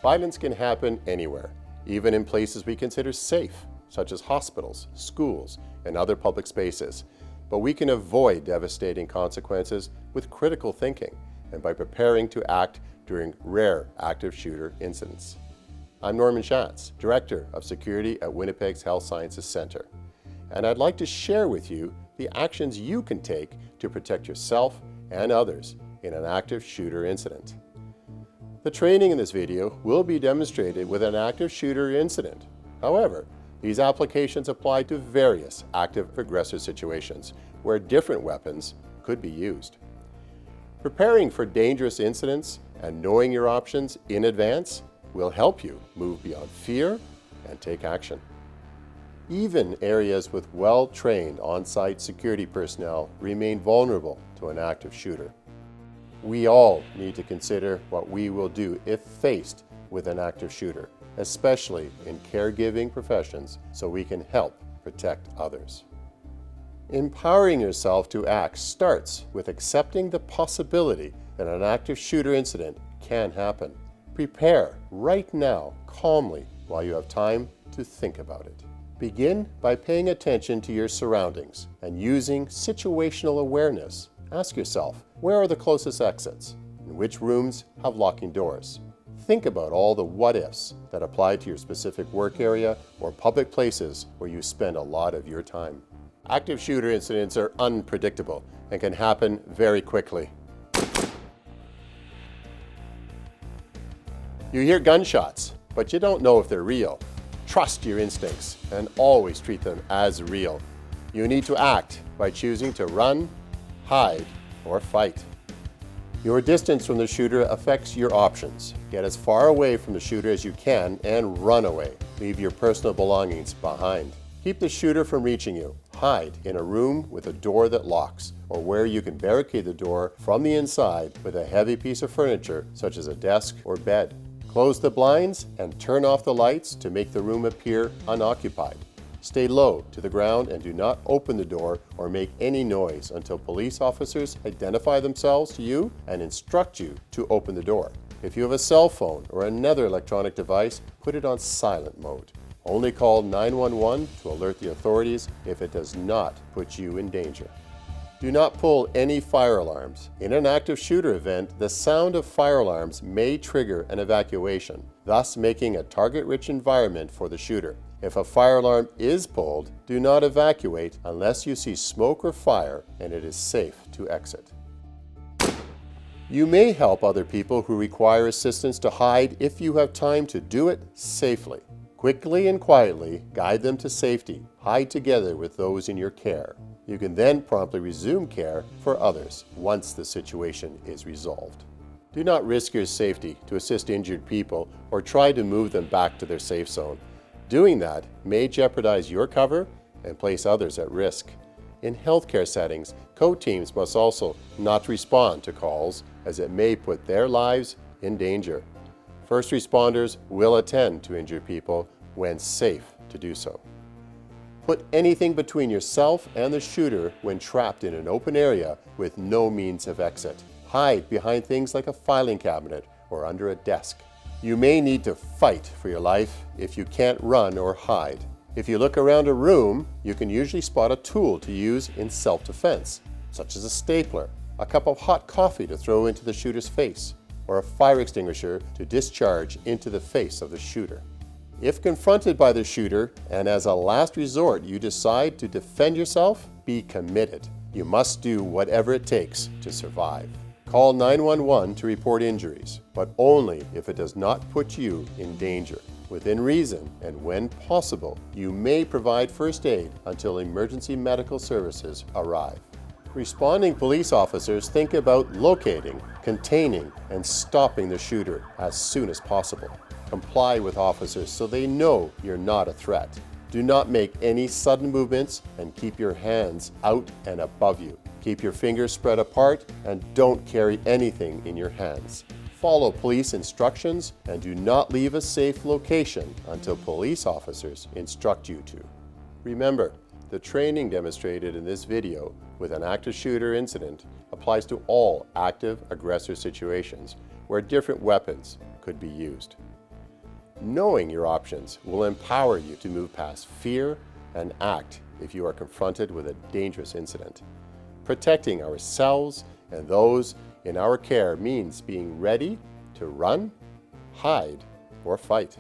Violence can happen anywhere, even in places we consider safe, such as hospitals, schools, and other public spaces. But we can avoid devastating consequences with critical thinking and by preparing to act during rare active shooter incidents. I'm Norman Schatz, Director of Security at Winnipeg's Health Sciences Centre, and I'd like to share with you the actions you can take to protect yourself and others in an active shooter incident. The training in this video will be demonstrated with an active shooter incident. However, these applications apply to various active aggressor situations where different weapons could be used. Preparing for dangerous incidents and knowing your options in advance will help you move beyond fear and take action. Even areas with well-trained on-site security personnel remain vulnerable to an active shooter. We all need to consider what we will do if faced with an active shooter, especially in caregiving professions, so we can help protect others. Empowering yourself to act starts with accepting the possibility that an active shooter incident can happen. Prepare right now, calmly, while you have time to think about it. Begin by paying attention to your surroundings and using situational awareness. Ask yourself, where are the closest exits? And which rooms have locking doors? Think about all the what-ifs that apply to your specific work area or public places where you spend a lot of your time. Active shooter incidents are unpredictable and can happen very quickly. You hear gunshots, but you don't know if they're real. Trust your instincts and always treat them as real. You need to act by choosing to run, hide, or fight. Your distance from the shooter affects your options. Get as far away from the shooter as you can and run away. Leave your personal belongings behind. Keep the shooter from reaching you. Hide in a room with a door that locks, or where you can barricade the door from the inside with a heavy piece of furniture such as a desk or bed. Close the blinds and turn off the lights to make the room appear unoccupied. Stay low to the ground and do not open the door or make any noise until police officers identify themselves to you and instruct you to open the door. If you have a cell phone or another electronic device, put it on silent mode. Only call 911 to alert the authorities if it does not put you in danger. Do not pull any fire alarms. In an active shooter event, the sound of fire alarms may trigger an evacuation, thus making a target-rich environment for the shooter. If a fire alarm is pulled, do not evacuate unless you see smoke or fire and it is safe to exit. You may help other people who require assistance to hide if you have time to do it safely. Quickly and quietly guide them to safety. Hide together with those in your care. You can then promptly resume care for others once the situation is resolved. Do not risk your safety to assist injured people or try to move them back to their safe zone. Doing that may jeopardize your cover and place others at risk. In healthcare settings, code teams must also not respond to calls as it may put their lives in danger. First responders will attend to injured people when safe to do so. Put anything between yourself and the shooter when trapped in an open area with no means of exit. Hide behind things like a filing cabinet or under a desk. You may need to fight for your life if you can't run or hide. If you look around a room, you can usually spot a tool to use in self-defense, such as a stapler, a cup of hot coffee to throw into the shooter's face, or a fire extinguisher to discharge into the face of the shooter. If confronted by the shooter and as a last resort you decide to defend yourself, be committed. You must do whatever it takes to survive. Call 911 to report injuries, but only if it does not put you in danger. Within reason and when possible, you may provide first aid until emergency medical services arrive. Responding police officers think about locating, containing, and stopping the shooter as soon as possible. Comply with officers so they know you're not a threat. Do not make any sudden movements and keep your hands out and above you. Keep your fingers spread apart and don't carry anything in your hands. Follow police instructions and do not leave a safe location until police officers instruct you to. Remember, the training demonstrated in this video with an active shooter incident applies to all active aggressor situations where different weapons could be used. Knowing your options will empower you to move past fear and act if you are confronted with a dangerous incident. Protecting ourselves and those in our care means being ready to run, hide, or fight.